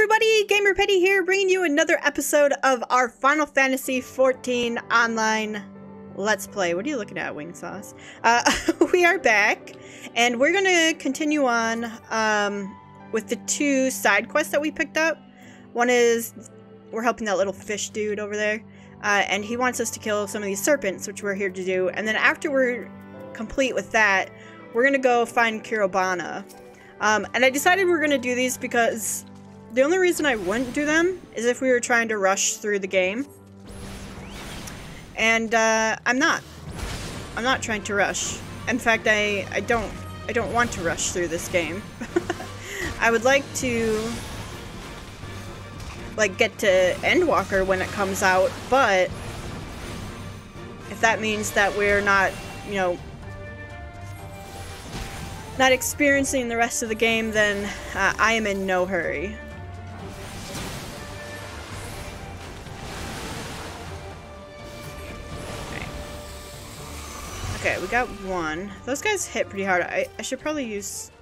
everybody, Gamer Petty here, bringing you another episode of our Final Fantasy XIV Online Let's Play. What are you looking at, Wing Sauce? We are back, and we're gonna continue on with the two side quests that we picked up. One is, we're helping that little fish dude over there, and he wants us to kill some of these serpents, which we're here to do. And then after we're complete with that, we're gonna go find Kirobana. And I decided we're gonna do these because the only reason I wouldn't do them is if we were trying to rush through the game. And I'm not trying to rush. In fact, I don't want to rush through this game. I would like to get to Endwalker when it comes out, but if that means that we're not, you know, not experiencing the rest of the game, then I am in no hurry. Okay, we got one. Those guys hit pretty hard. I should probably use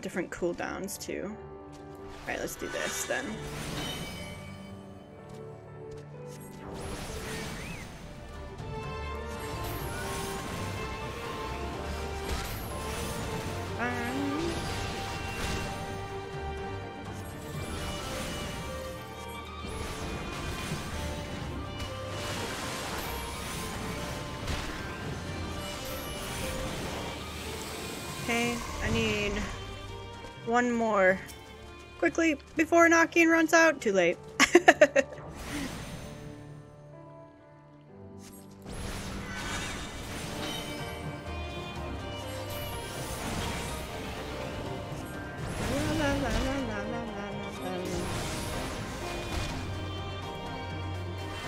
different cooldowns too. Alright, let's do this then. Okay, I need one more quickly before Nokian runs out. Too late.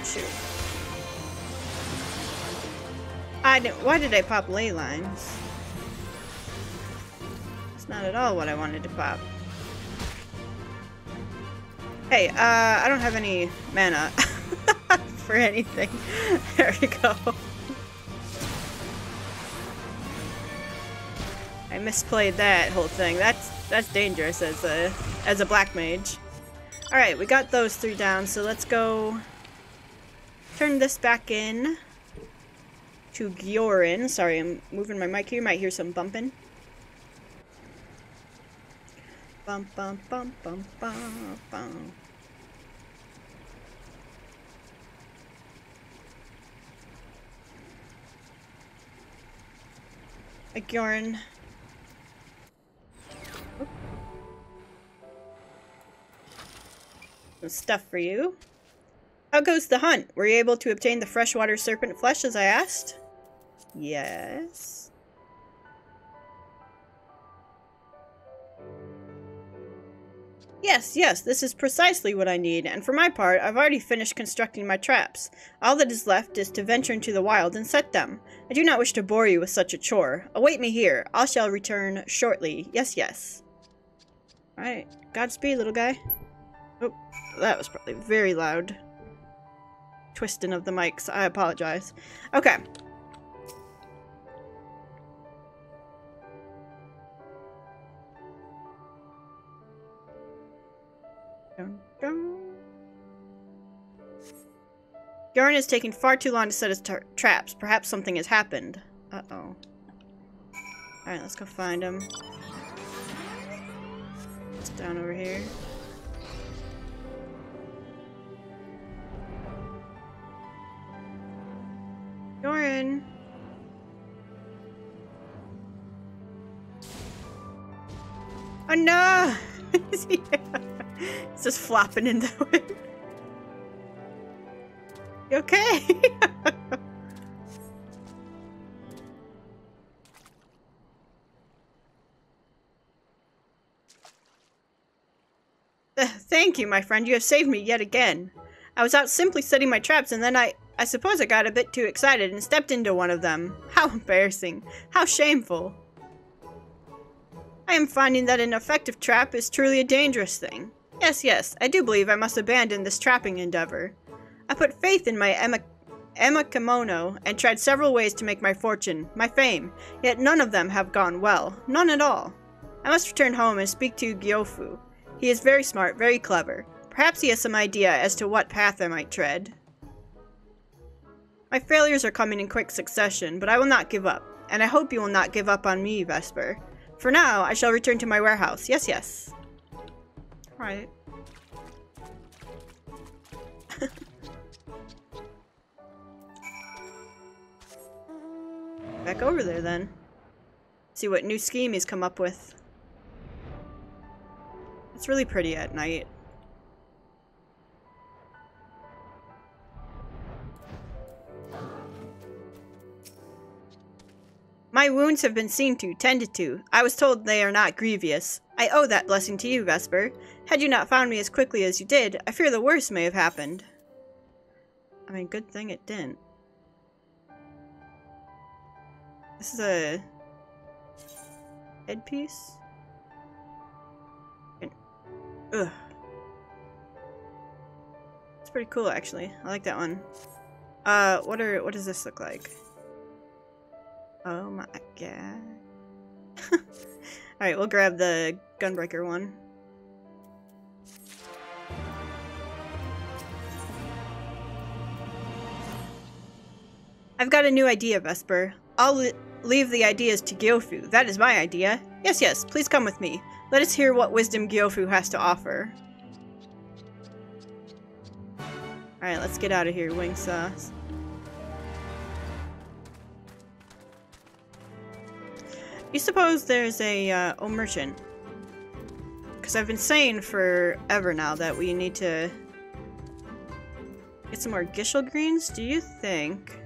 Shoot. Why did I pop ley lines? It's not at all what I wanted to pop. Hey, I don't have any mana for anything. There we go. I misplayed that whole thing. That's dangerous as a black mage. All right, we got those three down, so let's go turn this back in to Gyorin. Sorry, I'm moving my mic here. You might hear some bumping. Bum bum bum bum bum bum. Gyorin. Some stuff for you. How goes the hunt? Were you able to obtain the freshwater serpent flesh as I asked? Yes. Yes, this is precisely what I need, and for my part, I've already finished constructing my traps. All that is left is to venture into the wild and set them. I do not wish to bore you with such a chore. Await me here. I shall return shortly. Yes. Alright, Godspeed, little guy. Oh, that was probably very loud twisting of the mics. I apologize. Okay. Dun, dun. Gyorin is taking far too long to set his traps. Perhaps something has happened. Uh-oh. Alright, let's go find him. It's down over here. Gyorin! Oh no! He's just flopping in the wind. You okay? Thank you, my friend. You have saved me yet again. I was out simply setting my traps, and then I suppose I got a bit too excited and stepped into one of them. How embarrassing. How shameful. I am finding that an effective trap is truly a dangerous thing. Yes, I do believe I must abandon this trapping endeavor. I put faith in my Emma Kimono and tried several ways to make my fortune, my fame, yet none of them have gone well. None at all. I must return home and speak to Gyofu. He is very smart, very clever. Perhaps he has some idea as to what path I might tread. My failures are coming in quick succession, but I will not give up. And I hope you will not give up on me, Vesper. For now, I shall return to my warehouse. Yes, yes. Alright. Back over there, then. See what new scheme he's come up with. It's really pretty at night. My wounds have been seen to, tended to. I was told they are not grievous. I owe that blessing to you, Vesper. Had you not found me as quickly as you did, I fear the worst may have happened. I mean, good thing it didn't. This is a headpiece. Ugh. It's pretty cool, actually. I like that one. What does this look like? Oh my god. Alright, we'll grab the gunbreaker one. I've got a new idea, Vesper. I'll leave the ideas to Gyofu. That is my idea. Yes, yes, please come with me. Let us hear what wisdom Gyofu has to offer. Alright, let's get out of here, wing sauce. You suppose there's a merchant? Because I've been saying forever now that we need to get some more Gishel greens. Do you think...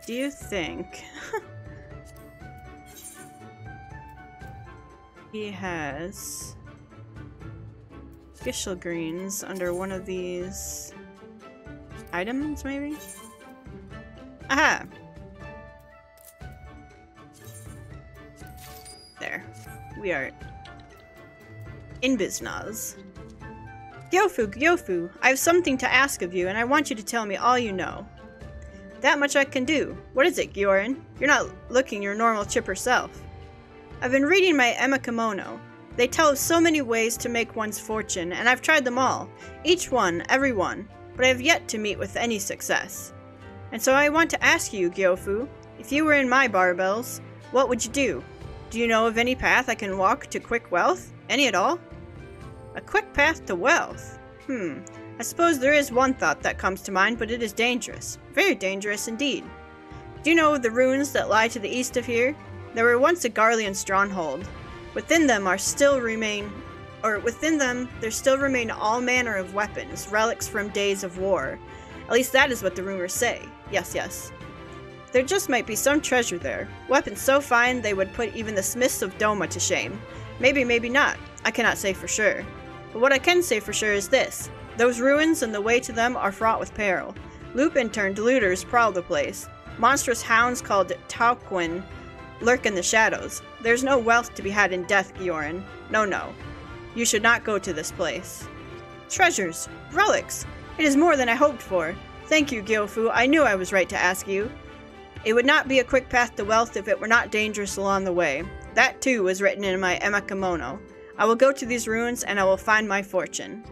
do you think he has Gishel greens under one of these items, maybe? Aha! There. We are in business. Gyofu, Gyofu, I have something to ask of you, and I want you to tell me all you know. That much I can do. What is it, Gyorin? You're not looking your normal chipper self. I've been reading my Emma Kimono. They tell of so many ways to make one's fortune, and I've tried them all. Each one, every one. But I have yet to meet with any success. And so I want to ask you, Gyofu, if you were in my barbells, what would you do? Do you know of any path I can walk to quick wealth? Any at all? A quick path to wealth? I suppose there is one thought that comes to mind, but it is dangerous. Very dangerous indeed. Do you know of the ruins that lie to the east of here? There were once a Garlean stronghold. Within them there still remain all manner of weapons, relics from days of war. At least that is what the rumors say. Yes, yes. There just might be some treasure there. Weapons so fine they would put even the smiths of Doma to shame. Maybe, maybe not. I cannot say for sure. But what I can say for sure is this. Those ruins and the way to them are fraught with peril. Lupin-turned looters prowl the place. Monstrous hounds called Tauquin lurk in the shadows. There's no wealth to be had in death, Gyorin. No, no. You should not go to this place. Treasures! Relics! It is more than I hoped for. Thank you, Gyofu. I knew I was right to ask you. It would not be a quick path to wealth if it were not dangerous along the way. That, too, was written in my Emma Kimono. I will go to these ruins, and I will find my fortune.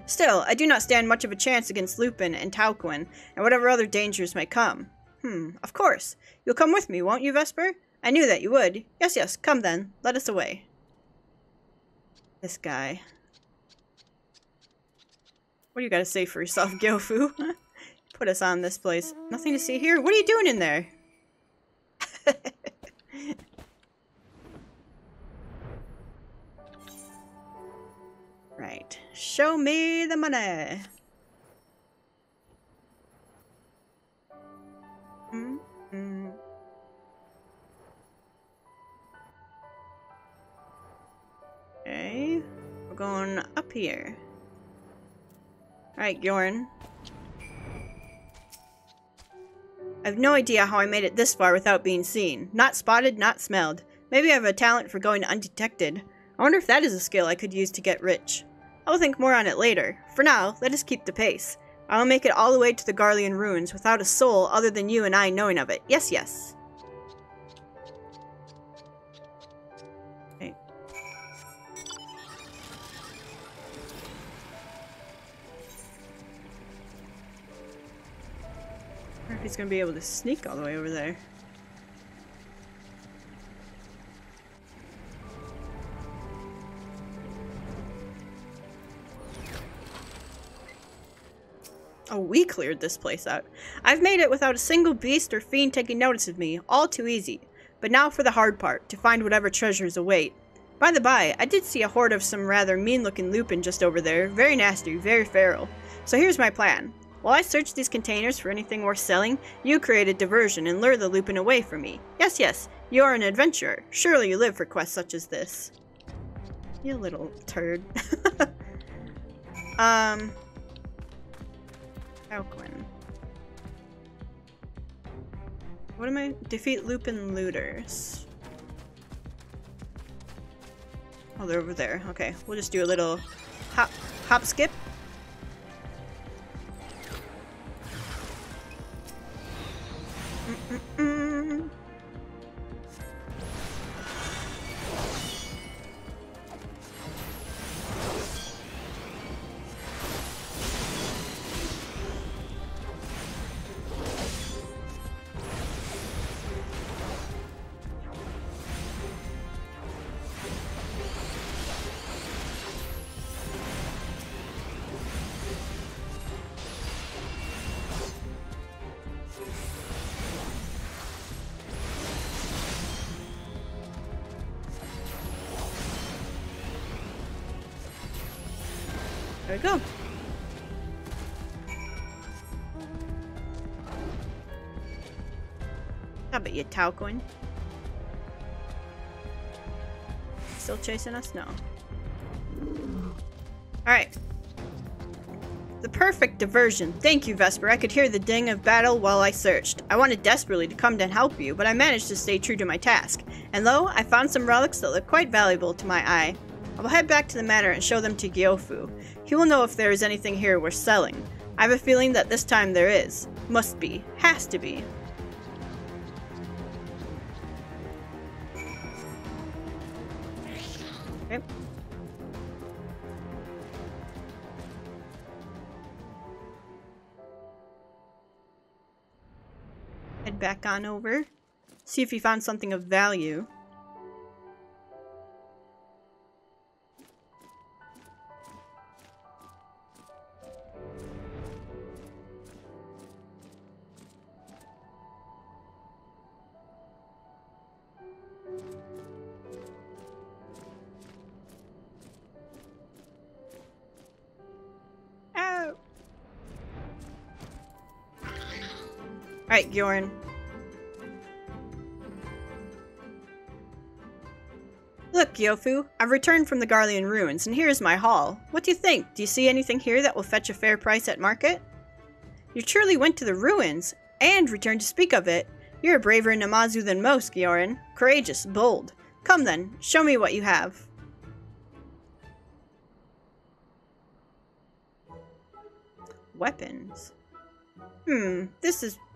Still, I do not stand much of a chance against Lupin and Tauquin, and whatever other dangers may come. Of course. You'll come with me, won't you, Vesper? I knew that you would. Yes, yes, come then. Let us away. This guy. What do you gotta say for yourself, Gyofu? Put us on this place. Nothing to see here? What are you doing in there? Right. Show me the money. Okay. We're going up here. Alright, Gyorin. I have no idea how I made it this far without being seen. Not spotted, not smelled. Maybe I have a talent for going undetected. I wonder if that is a skill I could use to get rich. I will think more on it later. For now, let us keep the pace. I'll make it all the way to the Garlean ruins without a soul other than you and I knowing of it. Yes, yes. Okay. I wonder if he's gonna be able to sneak all the way over there. Oh, we cleared this place out. I've made it without a single beast or fiend taking notice of me. All too easy. But now for the hard part, to find whatever treasures await. By the by, I did see a horde of some rather mean-looking lupin just over there. Very nasty, very feral. So here's my plan. While I search these containers for anything worth selling, you create a diversion and lure the lupin away from me. Yes, yes, you're an adventurer. Surely you live for quests such as this. You little turd. Alcuin. What am I? Defeat lupin looters. Oh, they're over there. Okay, we'll just do a little hop skip. There we go. How about you, Talcoin? Still chasing us? No. Alright. The perfect diversion. Thank you, Vesper. I could hear the ding of battle while I searched. I wanted desperately to come and help you, but I managed to stay true to my task. And lo, I found some relics that look quite valuable to my eye. I will head back to the manor and show them to Gyofu. He will know if there is anything here worth selling. I have a feeling that this time there is. Must be. Has to be. Okay. Head back on over. See if he found something of value. Alright, Gyorn. Look, Gyofu, I've returned from the Garlean ruins, and here's my haul. What do you think? Do you see anything here that will fetch a fair price at market? You truly went to the ruins, and returned to speak of it. You're a braver Namazu than most, Gyorn. Courageous, bold. Come then, show me what you have. Weapons.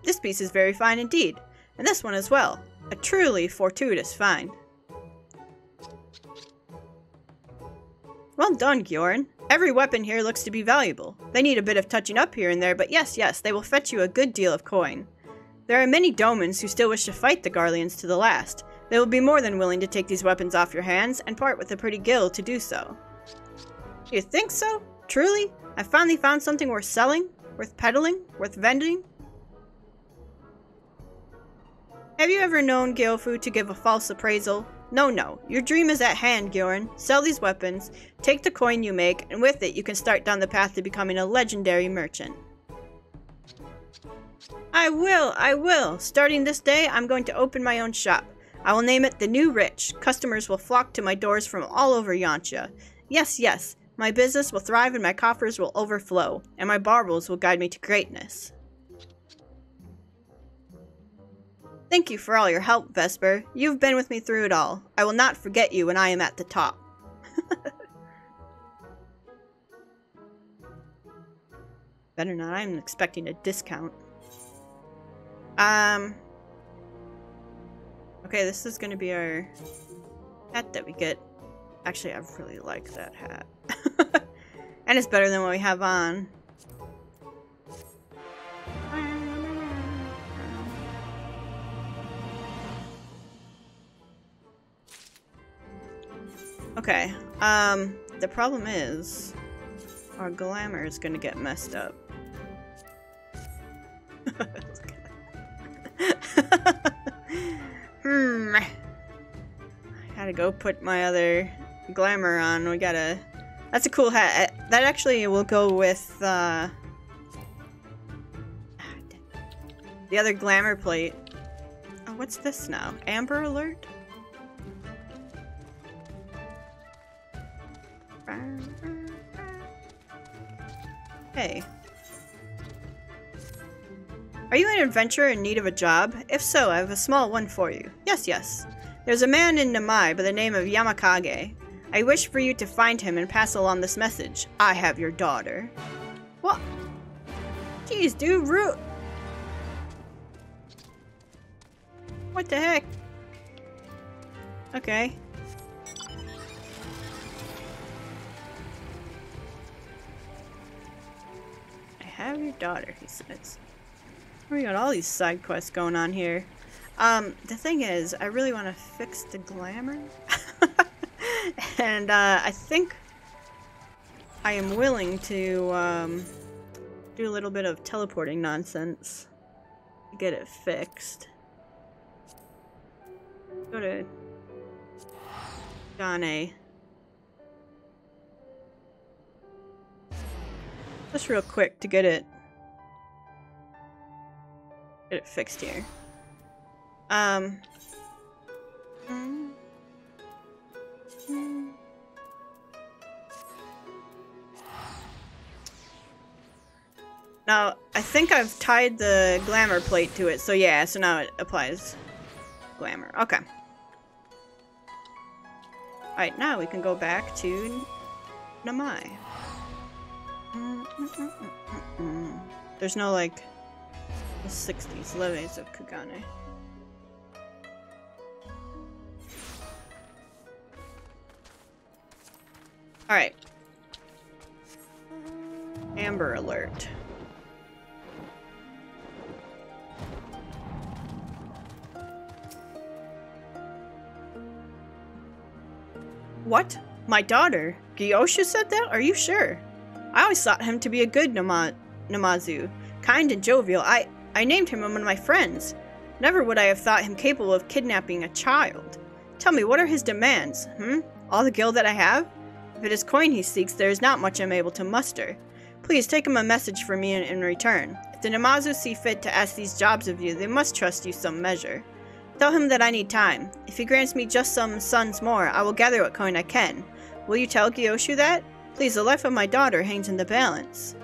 This piece is very fine indeed, and this one as well. A truly fortuitous find. Well done, Gyorn. Every weapon here looks to be valuable. They need a bit of touching up here and there, but yes, they will fetch you a good deal of coin. There are many Domans who still wish to fight the Garleans to the last. They will be more than willing to take these weapons off your hands and part with a pretty gill to do so. You think so? Truly? I finally found something worth selling? Worth peddling? Worth vending? Have you ever known Gyofu to give a false appraisal? No. Your dream is at hand, Gyorn. Sell these weapons, take the coin you make, and with it you can start down the path to becoming a legendary merchant. I will. Starting this day, I'm going to open my own shop. I will name it The New Rich. Customers will flock to my doors from all over Yantia. Yes. My business will thrive and my coffers will overflow, and my baubles will guide me to greatness. Thank you for all your help, Vesper. You've been with me through it all. I will not forget you when I am at the top. Better not. I'm expecting a discount. Okay, this is gonna be our hat that we get. Actually, I really like that hat. And it's better than what we have on. Okay, the problem is our glamour is gonna get messed up. I gotta go put my other glamour on. We gotta... That's a cool hat. That actually will go with, the other glamour plate. Oh, what's this now? Amber Alert? Hey. Are you an adventurer in need of a job? If so, I have a small one for you. Yes, yes. There's a man in Namai by the name of Yamakage. I wish for you to find him and pass along this message. I have your daughter. What? Jeez, dude, rude. What the heck? Okay. I have your daughter, he says. We got all these side quests going on here. The thing is, I really want to fix the glamour. And, I think I am willing to, do a little bit of teleporting nonsense to get it fixed. Go to Gane. Just real quick to get it fixed here. Now, I think I've tied the glamour plate to it, so yeah, so now it applies glamour. Okay. Alright, now we can go back to Namai. There's no, like, the 60s levies of Kugane. Alright. Amber Alert. What? My daughter? Gyoshu said that? Are you sure? I always thought him to be a good Namazu. Kind and jovial. I named him one of my friends. Never would I have thought him capable of kidnapping a child. Tell me, what are his demands? All the gil that I have? If it is coin he seeks, there is not much I'm able to muster. Please take him a message for me in return. If the Namazu see fit to ask these jobs of you, they must trust you some measure. Tell him that I need time. If he grants me just some sons more, I will gather what coin I can. Will you tell Gyoshu that? Please, the life of my daughter hangs in the balance.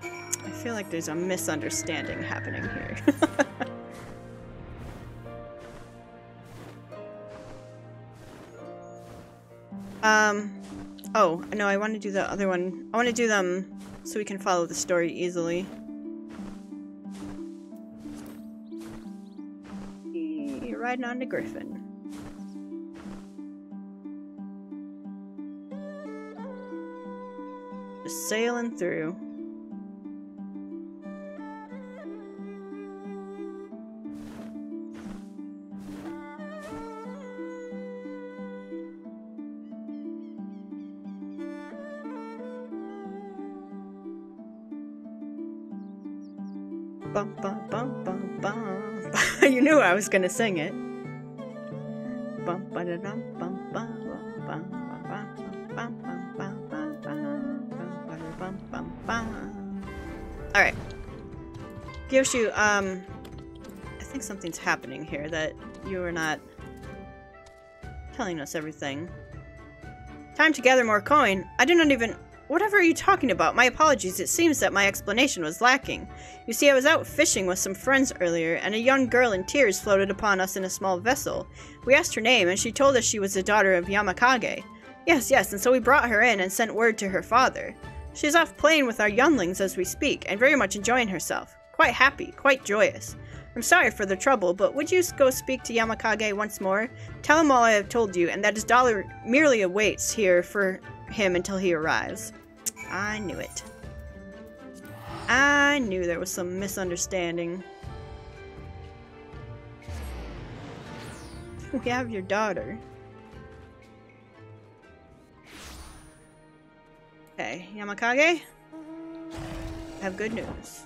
I feel like there's a misunderstanding happening here. Oh, no, I want to do the other one. I want to do them so we can follow the story easily. You're riding on the griffin. Just sailing through. Bum, bum, bum, bum, bum. You knew I was gonna sing it. Bum, ba, da, dum, bum, bum, bum, bum, bum, bum, bum, bum, bum, bum, bum, bum. All right, Gyoshu. I think something's happening here that you are not telling us everything. Time to gather more coin. I do not even. Whatever are you talking about? My apologies, it seems that my explanation was lacking. You see, I was out fishing with some friends earlier, and a young girl in tears floated upon us in a small vessel. We asked her name, and she told us she was the daughter of Yamakage. Yes, and so we brought her in and sent word to her father. She's off playing with our younglings as we speak, and very much enjoying herself. Quite happy, quite joyous. I'm sorry for the trouble, but would you go speak to Yamakage once more? Tell him all I have told you, and that his daughter merely awaits here for him until he arrives. I knew it. I knew there was some misunderstanding. We have your daughter. Okay, Yamakage? I have good news.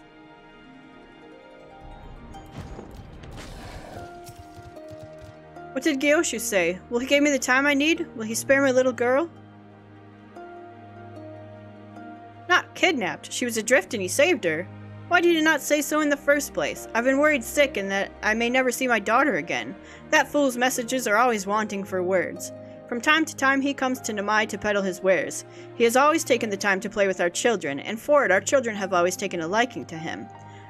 What did Gyoshu say? Will he give me the time I need? Will he spare my little girl? Not kidnapped. She was adrift and he saved her. Why did he not say so in the first place? I've been worried sick and that I may never see my daughter again. That fool's messages are always wanting for words. From time to time he comes to Namai to peddle his wares. He has always taken the time to play with our children, and for it our children have always taken a liking to him.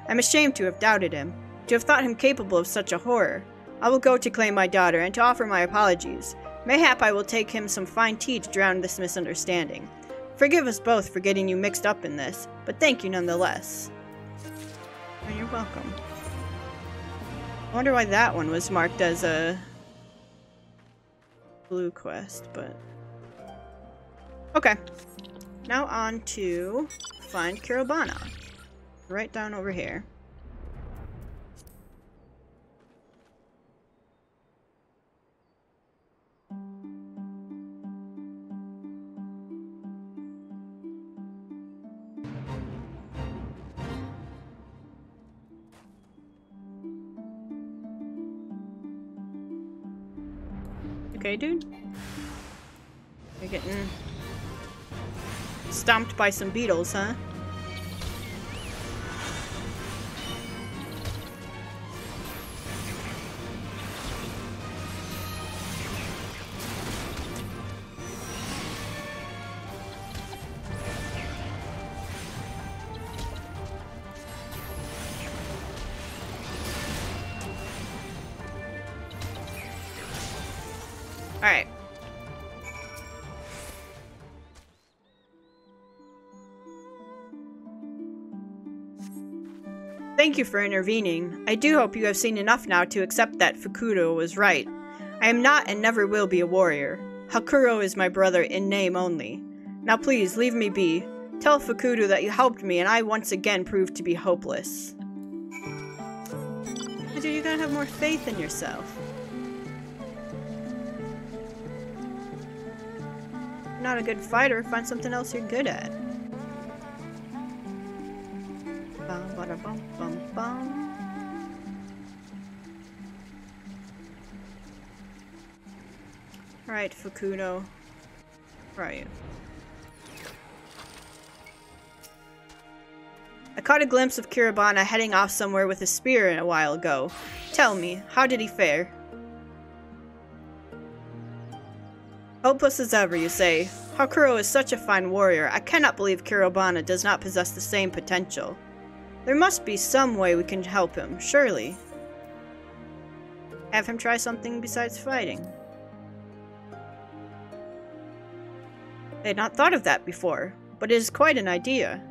I'm ashamed to have doubted him, to have thought him capable of such a horror. I will go to claim my daughter and to offer my apologies. Mayhap I will take him some fine tea to drown this misunderstanding. Forgive us both for getting you mixed up in this, but thank you nonetheless. Oh, you're welcome. I wonder why that one was marked as a blue quest, but... Okay. Now on to find Kirobana. Right down over here. Okay, dude. You're getting stomped by some beetles, huh? Alright. Thank you for intervening. I do hope you have seen enough now to accept that Fukudo was right. I am not and never will be a warrior. Hakuro is my brother in name only. Now please, leave me be. Tell Fukudo that you helped me and I once again proved to be hopeless. Dude, you gotta have more faith in yourself. Not a good fighter, find something else you're good at. Bum, bada, bum, bum, bum. Alright, Fukudo. Where are you? I caught a glimpse of Kirobana heading off somewhere with a spear a while ago. Tell me, how did he fare? Hopeless as ever, you say. Hakuro is such a fine warrior. I cannot believe Kirobana does not possess the same potential. There must be some way we can help him, surely. Have him try something besides fighting. I had not thought of that before, but it is quite an idea.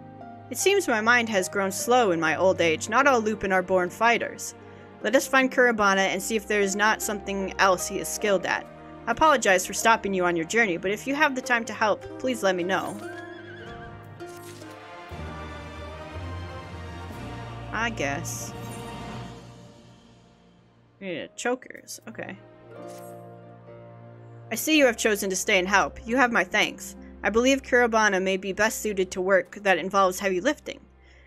It seems my mind has grown slow in my old age. Not all Lupin are born fighters. Let us find Kirobana and see if there is not something else he is skilled at. I apologize for stopping you on your journey, but if you have the time to help, please let me know. I guess. Yeah, chokers. Okay. I see you have chosen to stay and help. You have my thanks. I believe Kirobana may be best suited to work that involves heavy lifting.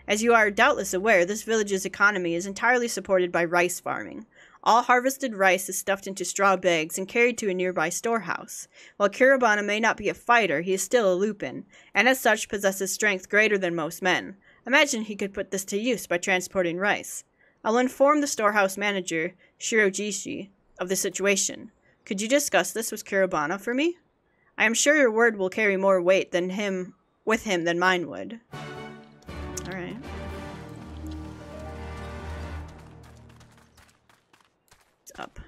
As you are doubtless aware, this village's economy is entirely supported by rice farming. All harvested rice is stuffed into straw bags and carried to a nearby storehouse. While Kirobana may not be a fighter, he is still a Lupin, and as such possesses strength greater than most men. Imagine he could put this to use by transporting rice. I'll inform the storehouse manager, Shirojishi, of the situation. Could you discuss this with Kirobana for me? I am sure your word will carry more weight with him than mine would. Alright. It's up.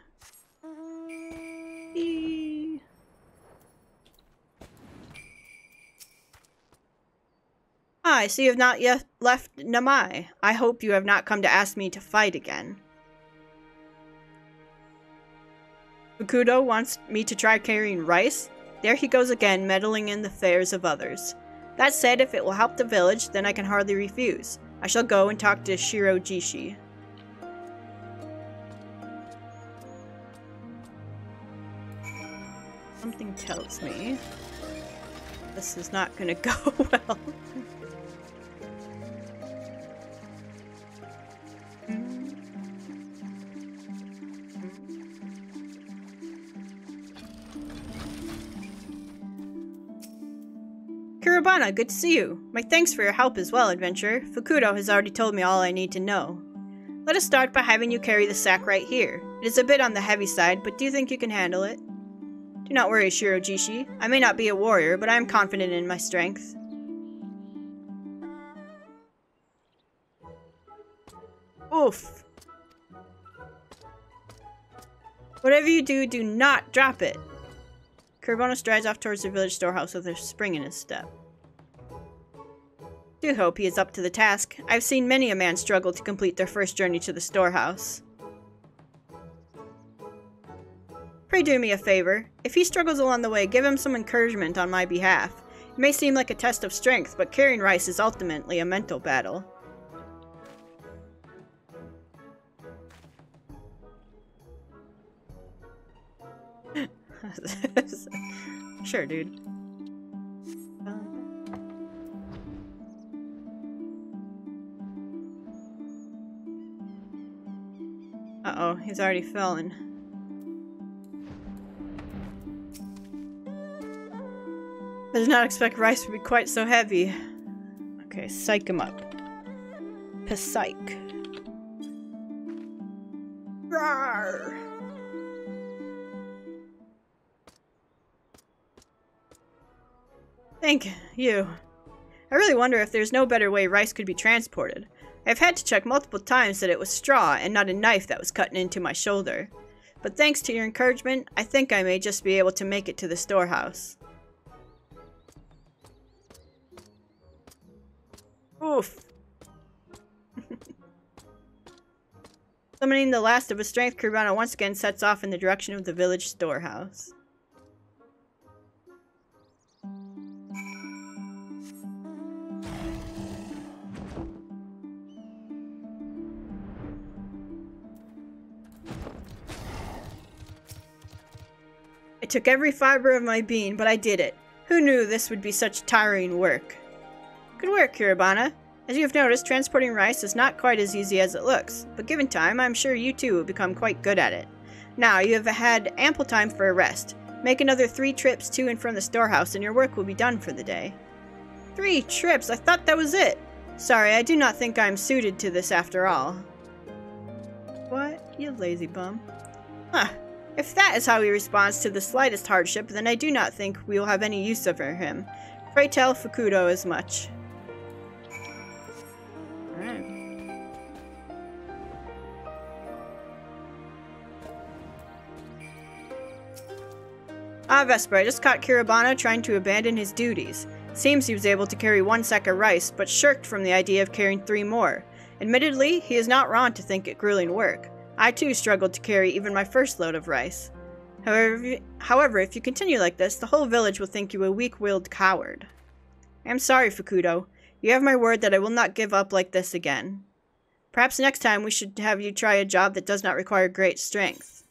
I see you have not yet left Namai. I hope you have not come to ask me to fight again. Fukudo wants me to try carrying rice? There he goes again, meddling in the affairs of others. That said, if it will help the village, then I can hardly refuse. I shall go and talk to Shirojishi. Something tells me this is not gonna go well. Kurabana, good to see you. My thanks for your help as well, adventurer. Fukudo has already told me all I need to know. Let us start by having you carry the sack right here. It is a bit on the heavy side, but do you think you can handle it? Do not worry, Shirojishi. I may not be a warrior, but I am confident in my strength. Oof. Whatever you do, do not drop it. Kurabana strides off towards the village storehouse with a spring in his step. Do hope he is up to the task. I've seen many a man struggle to complete their first journey to the storehouse. Pray do me a favor. If he struggles along the way, give him some encouragement on my behalf. It may seem like a test of strength, but carrying rice is ultimately a mental battle. Sure, dude. Uh-oh, he's already fallen. I did not expect rice to be quite so heavy. Okay, psych him up. Psych. Rawr. Thank you. I really wonder if there's no better way rice could be transported. I've had to check multiple times that it was straw and not a knife that was cutting into my shoulder. But thanks to your encouragement, I think I may just be able to make it to the storehouse. Oof. Summoning the last of his strength, Kurabana once again sets off in the direction of the village storehouse. It took every fiber of my being, but I did it. Who knew this would be such tiring work? Good work, Kurabana. As you have noticed, transporting rice is not quite as easy as it looks, but given time, I'm sure you too will become quite good at it. Now, you have had ample time for a rest. Make another 3 trips to and from the storehouse and your work will be done for the day. 3 trips? I thought that was it. Sorry, I do not think I'm suited to this after all. What? You lazy bum. Huh. If that is how he responds to the slightest hardship, then I do not think we will have any use for him. Pray tell Fukudo as much. Alright. Ah, Vesper, I just caught Kurabana trying to abandon his duties. Seems he was able to carry 1 sack of rice, but shirked from the idea of carrying 3 more. Admittedly, he is not wrong to think it grueling work. I too struggled to carry even my first load of rice. However, if you continue like this, the whole village will think you a weak-willed coward. I am sorry, Fukudo. You have my word that I will not give up like this again. Perhaps next time we should have you try a job that does not require great strength.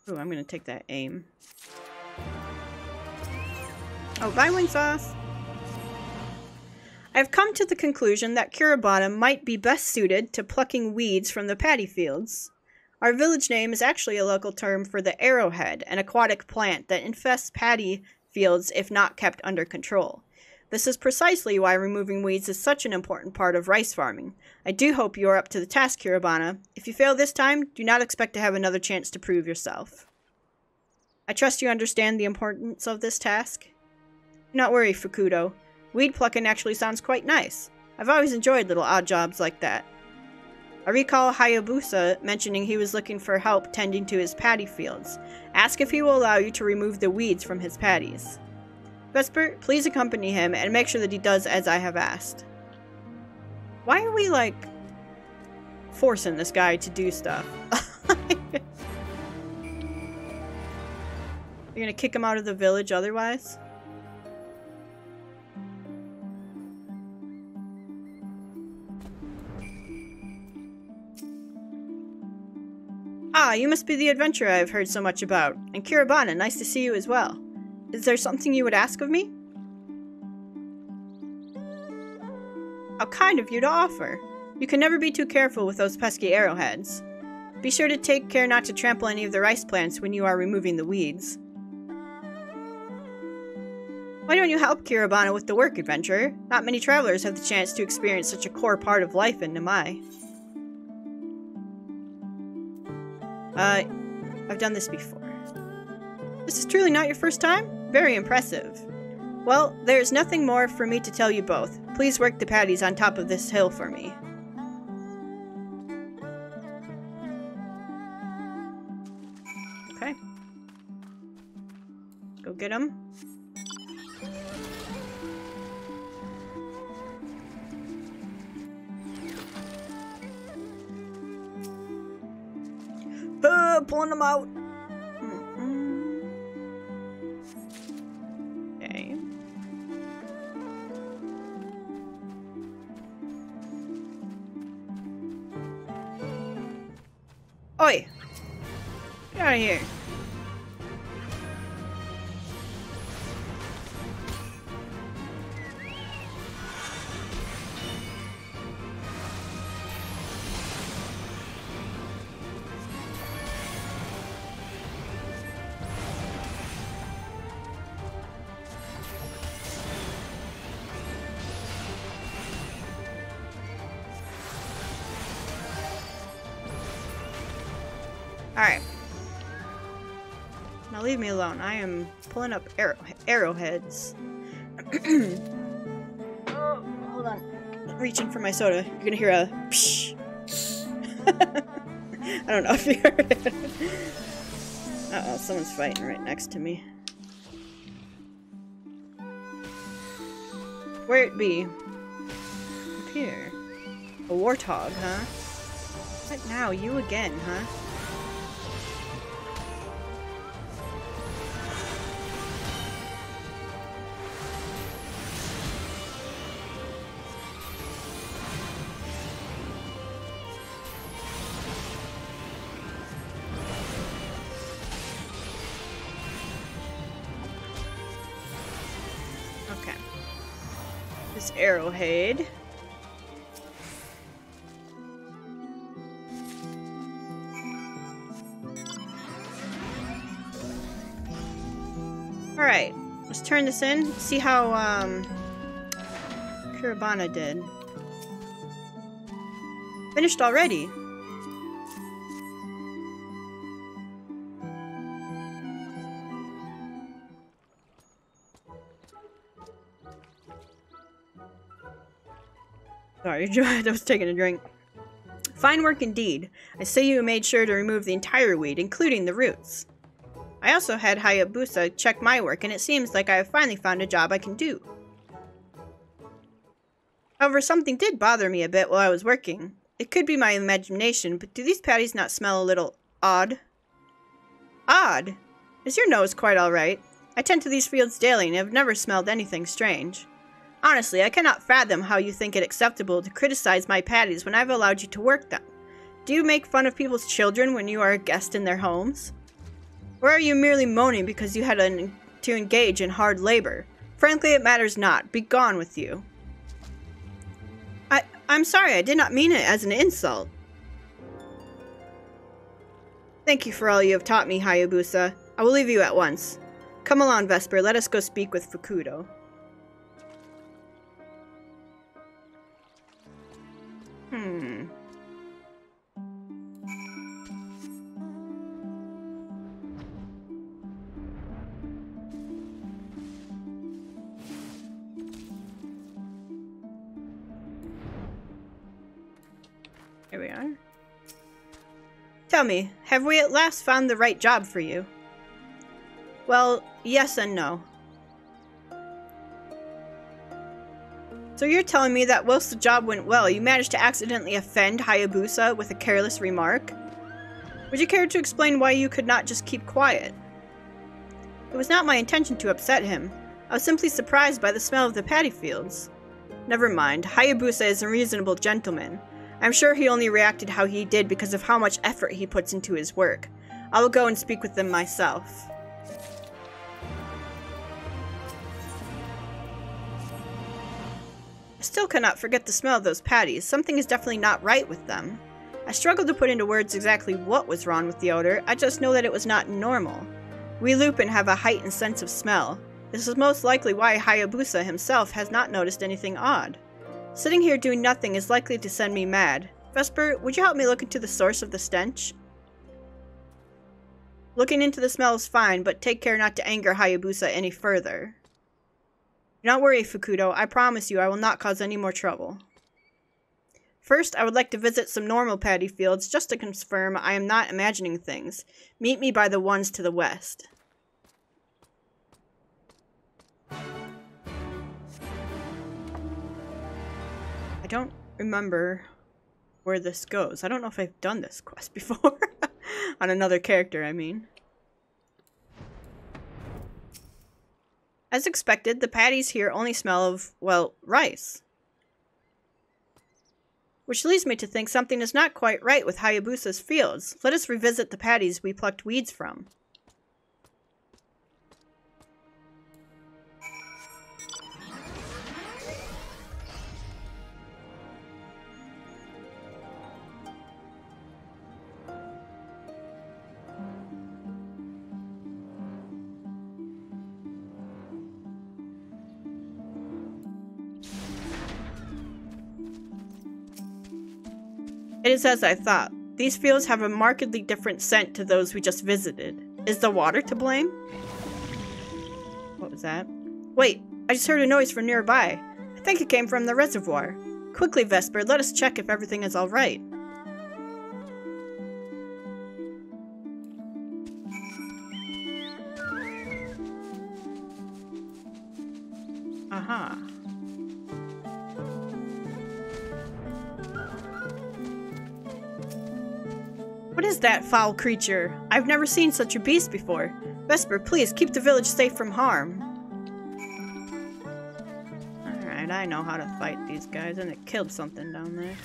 Ooh, I'm gonna take that aim. Oh, bye, wing sauce! I've come to the conclusion that Kurabana might be best suited to plucking weeds from the paddy fields. Our village name is actually a local term for the arrowhead, an aquatic plant that infests paddy fields if not kept under control. This is precisely why removing weeds is such an important part of rice farming. I do hope you are up to the task, Kurabana. If you fail this time, do not expect to have another chance to prove yourself. I trust you understand the importance of this task. Do not worry, Fukudo. Weed plucking actually sounds quite nice. I've always enjoyed little odd jobs like that. I recall Hayabusa mentioning he was looking for help tending to his paddy fields. Ask if he will allow you to remove the weeds from his paddies. Vesper, please accompany him and make sure that he does as I have asked. Why are we, like, forcing this guy to do stuff? You're gonna kick him out of the village otherwise? Ah, you must be the adventurer I've heard so much about. And Kiribana, nice to see you as well. Is there something you would ask of me? How kind of you to offer. You can never be too careful with those pesky arrowheads. Be sure to take care not to trample any of the rice plants when you are removing the weeds. Why don't you help Kiribana with the work, adventurer? Not many travelers have the chance to experience such a core part of life in Namai. I've done this before. This is truly not your first time? Very impressive. Well, there's nothing more for me to tell you both. Please work the patties on top of this hill for me. Okay. Go get him. Pulling them out. Okay. Oi! Get out of here. Alright. Now leave me alone. I am pulling up arrowheads. Oh, hold on. Reaching for my soda. You're gonna hear a psh. I don't know if you heard it. Uh-oh, someone's fighting right next to me. Where it be? Up here. A warthog, huh? What now? You again, huh? Okay. This arrowhead. Alright, let's turn this in. See how, Kiribana did. Finished already. Sorry, I was taking a drink. Fine work indeed. I see you made sure to remove the entire weed, including the roots. I also had Hayabusa check my work, and it seems like I have finally found a job I can do. However, something did bother me a bit while I was working. It could be my imagination, but do these patties not smell a little odd? Odd? Is your nose quite alright? I tend to these fields daily and have never smelled anything strange. Honestly, I cannot fathom how you think it acceptable to criticize my patties when I've allowed you to work them. Do you make fun of people's children when you are a guest in their homes? Or are you merely moaning because you had to engage in hard labor? Frankly, it matters not. Be gone with you. I'm sorry, I did not mean it as an insult. Thank you for all you have taught me, Hayabusa. I will leave you at once. Come along, Vesper. Let us go speak with Fukudo. Here we are. Tell me, have we at last found the right job for you? Well, yes and no. So you're telling me that whilst the job went well, you managed to accidentally offend Hayabusa with a careless remark? Would you care to explain why you could not just keep quiet? It was not my intention to upset him. I was simply surprised by the smell of the paddy fields. Never mind, Hayabusa is a reasonable gentleman. I'm sure he only reacted how he did because of how much effort he puts into his work. I will go and speak with them myself. I still cannot forget the smell of those patties. Something is definitely not right with them. I struggled to put into words exactly what was wrong with the odor. I just know that it was not normal. We Lupin have a heightened sense of smell. This is most likely why Hayabusa himself has not noticed anything odd. Sitting here doing nothing is likely to send me mad. Vesper, would you help me look into the source of the stench? Looking into the smell is fine, but take care not to anger Hayabusa any further. Do not worry, Fukudo. I promise you I will not cause any more trouble. First, I would like to visit some normal paddy fields just to confirm I am not imagining things. Meet me by the ones to the west. I don't remember where this goes. I don't know if I've done this quest before. On another character, I mean. As expected, the patties here only smell of, well, rice. Which leads me to think something is not quite right with Hayabusa's fields. Let us revisit the patties we plucked weeds from. It is as I thought. These fields have a markedly different scent to those we just visited. Is the water to blame? What was that? Wait, I just heard a noise from nearby. I think it came from the reservoir. Quickly, Vesper, let us check if everything is alright. Aha. What is that foul creature? I've never seen such a beast before. Vesper, please keep the village safe from harm. Alright, I know how to fight these guys, and it killed something down there.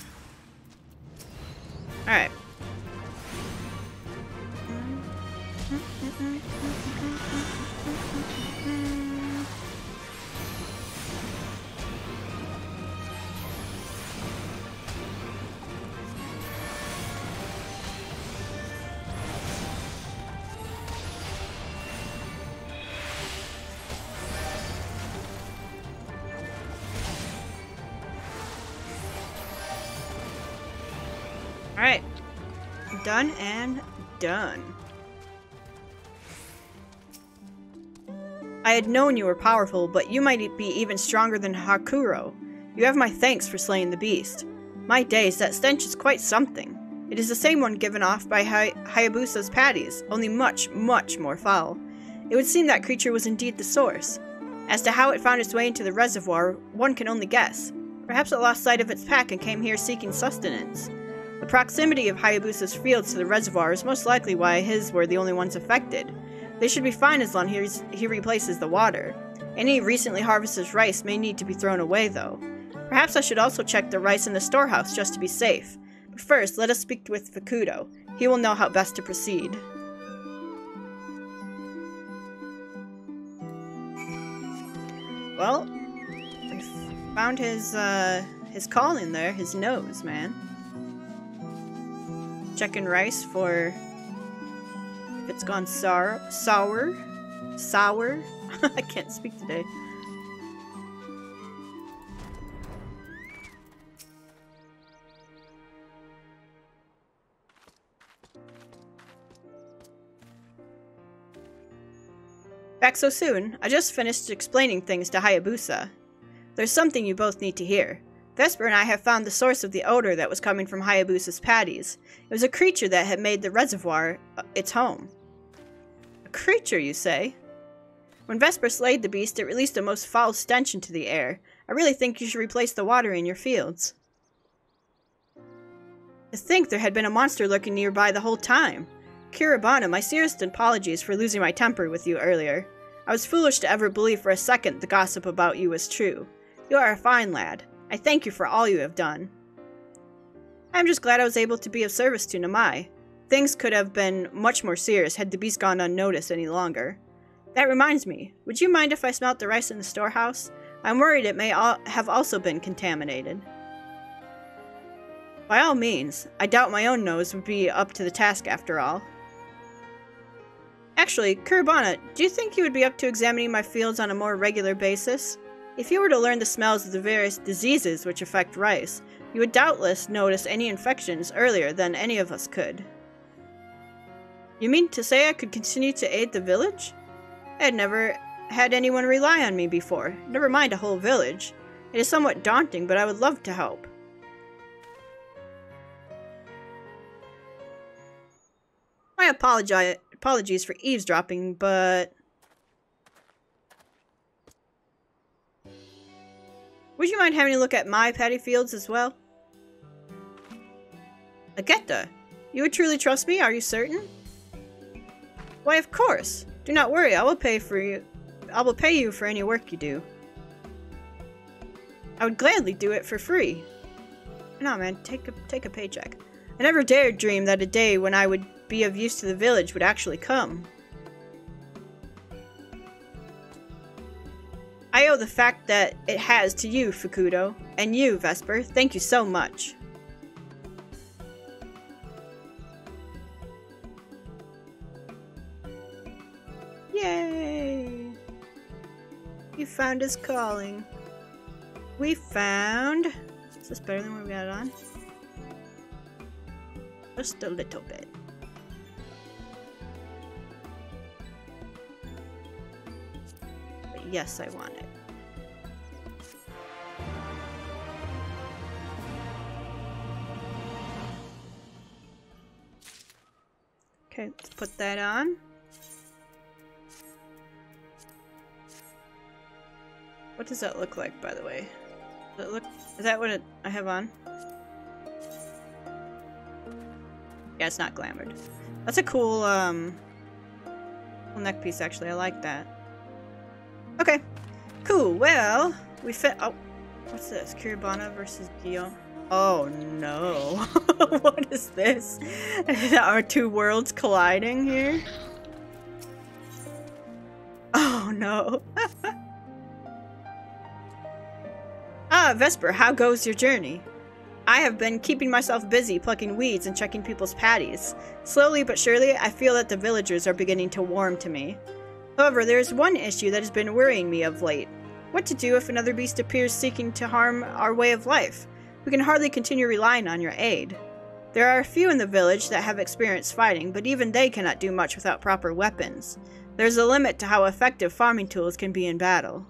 Alright. Alright. Done and done. I had known you were powerful, but you might be even stronger than Hakuro. You have my thanks for slaying the beast. My days, that stench is quite something. It is the same one given off by Hayabusa's patties, only much, much more foul. It would seem that creature was indeed the source. As to how it found its way into the reservoir, one can only guess. Perhaps it lost sight of its pack and came here seeking sustenance. The proximity of Hayabusa's fields to the reservoir is most likely why his were the only ones affected. They should be fine as long as he replaces the water. Any recently harvested rice may need to be thrown away, though. Perhaps I should also check the rice in the storehouse just to be safe. But first, let us speak with Fukudo. He will know how best to proceed. Well, we found his calling there, his nose, man. Checking rice for if it's gone sour. I can't speak today. Back so soon? I just finished explaining things to Hayabusa. There's something you both need to hear. Vesper and I have found the source of the odor that was coming from Hayabusa's patties. It was a creature that had made the reservoir its home. A creature, you say? When Vesper slayed the beast, it released a most foul stench into the air. I really think you should replace the water in your fields. To think there had been a monster lurking nearby the whole time. Kiribana, my sincerest apologies for losing my temper with you earlier. I was foolish to ever believe for a second the gossip about you was true. You are a fine lad. I thank you for all you have done. I'm just glad I was able to be of service to Namai. Things could have been much more serious had the beast gone unnoticed any longer. That reminds me, would you mind if I smelt the rice in the storehouse? I'm worried it may have also been contaminated. By all means, I doubt my own nose would be up to the task after all. Actually, Kiribana, do you think you would be up to examining my fields on a more regular basis? If you were to learn the smells of the various diseases which affect rice, you would doubtless notice any infections earlier than any of us could. You mean to say I could continue to aid the village? I had never had anyone rely on me before, never mind a whole village. It is somewhat daunting, but I would love to help. My apologies for eavesdropping, but... Would you mind having a look at my paddy fields as well? Agetta, you would truly trust me, are you certain? Why, of course. Do not worry, I will pay you for any work you do. I would gladly do it for free. No, man, take a paycheck. I never dared dream that a day when I would be of use to the village would actually come. I owe the fact that it has to you, Fukudo, and you, Vesper. Thank you so much. Yay! You found his calling. We found... Is this better than what we got on? Just a little bit. But yes, I want it. Okay, let's put that on. What does that look like, by the way? Does it look... Is that what I have on? Yeah, it's not glamored. That's a cool, neck piece, actually. I like that. Okay. Cool. Well, we fit... Oh, what's this? Kiribana versus Gio. Oh, no. What is this? Are two worlds colliding here? Oh, no. Ah, Vesper, how goes your journey? I have been keeping myself busy plucking weeds and checking people's patties. Slowly but surely, I feel that the villagers are beginning to warm to me. However, there is one issue that has been worrying me of late. What to do if another beast appears seeking to harm our way of life? We can hardly continue relying on your aid. There are a few in the village that have experienced fighting, but even they cannot do much without proper weapons. There's a limit to how effective farming tools can be in battle.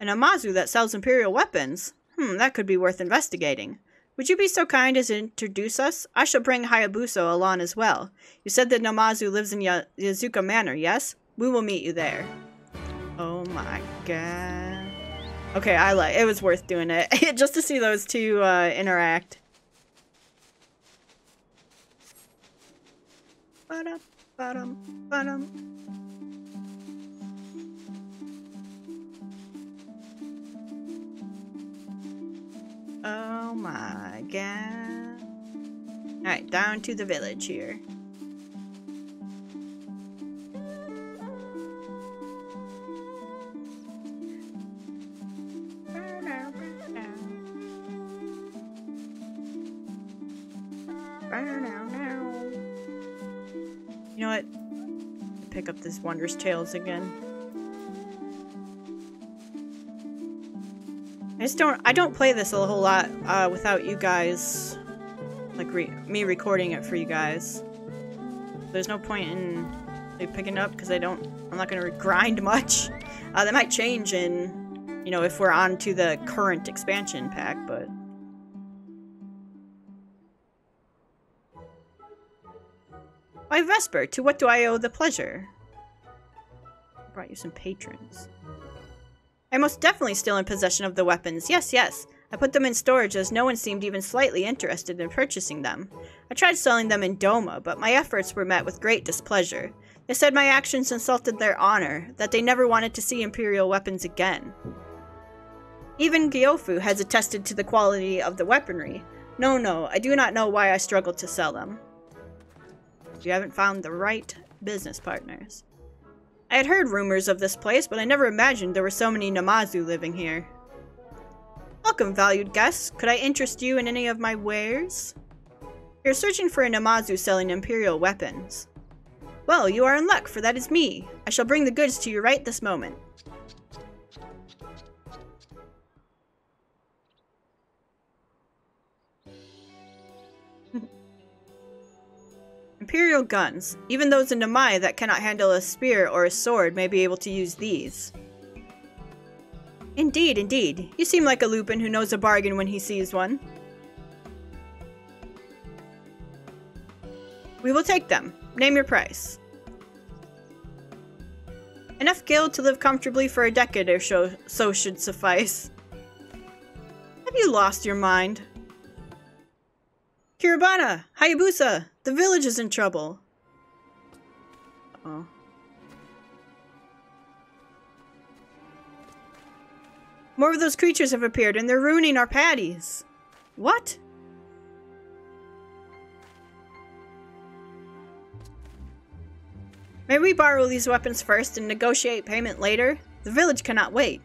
An Amazu that sells Imperial weapons? That could be worth investigating. Would you be so kind as to introduce us? I shall bring Hayabusa along as well. You said that Namazu lives in Yazuka Manor, yes? We will meet you there. Oh my god. Okay, it was worth doing it. Just to see those two interact. Ba-dum, ba-dum, ba-dum. Oh my god. Alright, down to the village here. You know what? Pick up this Wondrous Tales again. I don't play this a whole lot without you guys, like me recording it for you guys. There's no point in picking it up because I'm not gonna grind much. That might change in, you know, if we're on to the current expansion pack, but. Why, Vesper, to what do I owe the pleasure? I brought you some patrons. I'm most definitely still in possession of the weapons. Yes, yes. I put them in storage as no one seemed even slightly interested in purchasing them. I tried selling them in Doma, but my efforts were met with great displeasure. They said my actions insulted their honor, that they never wanted to see Imperial weapons again. Even Gyofu has attested to the quality of the weaponry. No, I do not know why I struggled to sell them. You haven't found the right business partners. I had heard rumors of this place, but I never imagined there were so many Namazu living here. Welcome, valued guests. Could I interest you in any of my wares? You're searching for a Namazu selling Imperial weapons. Well, you are in luck, for that is me. I shall bring the goods to you right this moment. Imperial guns. Even those in Namai that cannot handle a spear or a sword may be able to use these. Indeed, indeed. You seem like a Lupin who knows a bargain when he sees one. We will take them. Name your price. Enough gil to live comfortably for a decade or so should suffice. Have you lost your mind? Kiribana! Hayabusa! The village is in trouble. Uh-oh. More of those creatures have appeared and they're ruining our patties. What? May we borrow these weapons first and negotiate payment later? The village cannot wait.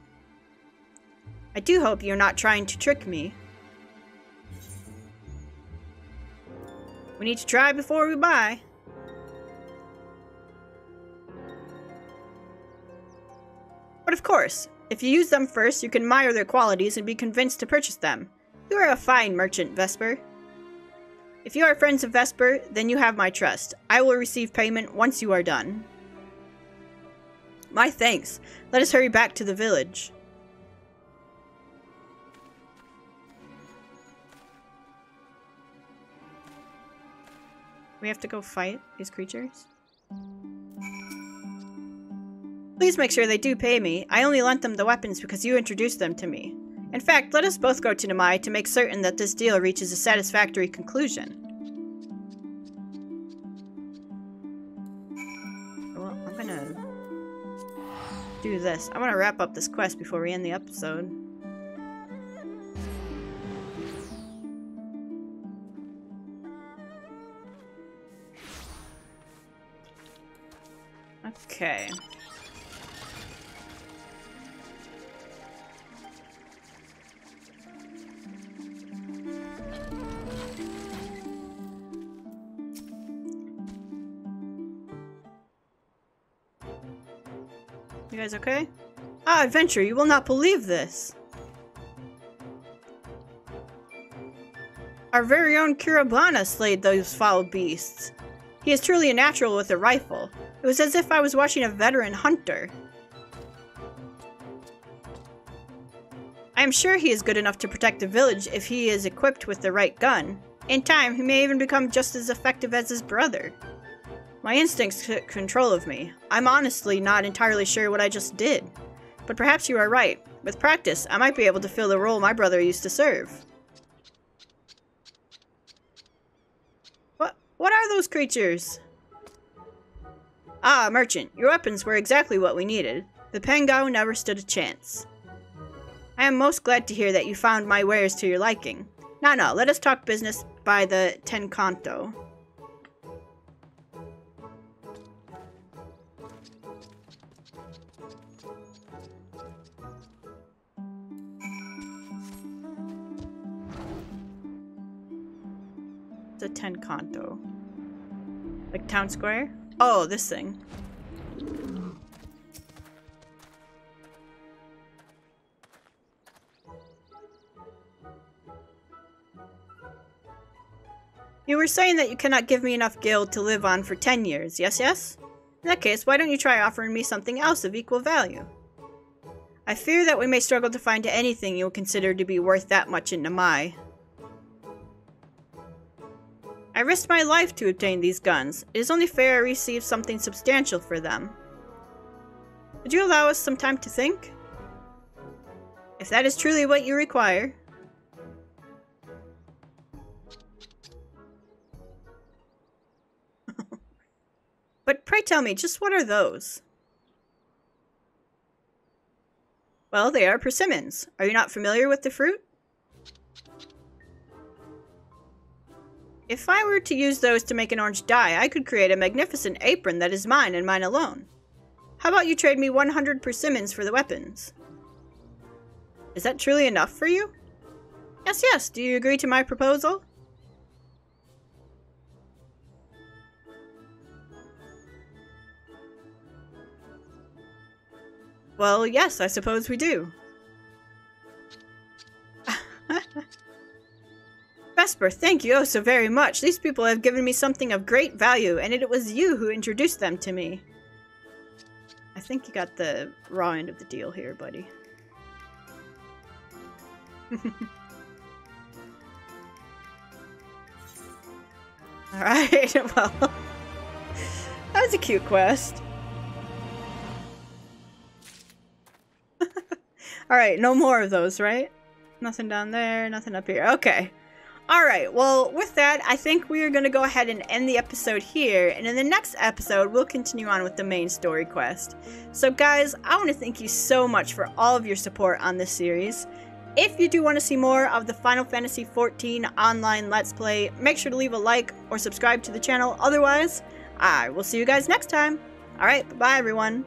I do hope you're not trying to trick me. We need to try before we buy. But of course, if you use them first, you can admire their qualities and be convinced to purchase them. You are a fine merchant, Vesper. If you are friends of Vesper, then you have my trust. I will receive payment once you are done. My thanks. Let us hurry back to the village. We have to go fight these creatures? Please make sure they do pay me. I only lent them the weapons because you introduced them to me. In fact, let us both go to Namai to make certain that this deal reaches a satisfactory conclusion. Well, I'm gonna do this. I want to wrap up this quest before we end the episode. Okay. You guys okay? Ah, adventure, you will not believe this. Our very own Kiribana slayed those foul beasts. He is truly a natural with a rifle. It was as if I was watching a veteran hunter. I am sure he is good enough to protect the village if he is equipped with the right gun. In time, he may even become just as effective as his brother. My instincts took control of me. I'm honestly not entirely sure what I just did. But perhaps you are right. With practice, I might be able to fill the role my brother used to serve. What are those creatures? Ah, merchant, your weapons were exactly what we needed. The Pengao never stood a chance. I am most glad to hear that you found my wares to your liking. Now, let us talk business by the Tenkanto. The Tenkanto. Like town square? Oh, this thing. You were saying that you cannot give me enough gil to live on for 10 years, yes? In that case, why don't you try offering me something else of equal value? I fear that we may struggle to find anything you will consider to be worth that much in Namai. I risked my life to obtain these guns. It is only fair I receive something substantial for them. Would you allow us some time to think? If that is truly what you require. But pray tell me, just what are those? Well, they are persimmons. Are you not familiar with the fruit? If I were to use those to make an orange dye, I could create a magnificent apron that is mine and mine alone. How about you trade me 100 persimmons for the weapons? Is that truly enough for you? Yes, yes. Do you agree to my proposal? Well, yes, I suppose we do. Vesper, thank you oh so very much. These people have given me something of great value, and it was you who introduced them to me. I think you got the raw end of the deal here, buddy. Alright, well, that was a cute quest. Alright, no more of those, right? Nothing down there, nothing up here. Okay. Alright, well, with that, I think we are going to go ahead and end the episode here, and in the next episode, we'll continue on with the main story quest. So guys, I want to thank you so much for all of your support on this series. If you do want to see more of the Final Fantasy XIV online Let's Play, make sure to leave a like or subscribe to the channel. Otherwise, I will see you guys next time. Alright, bye-bye everyone.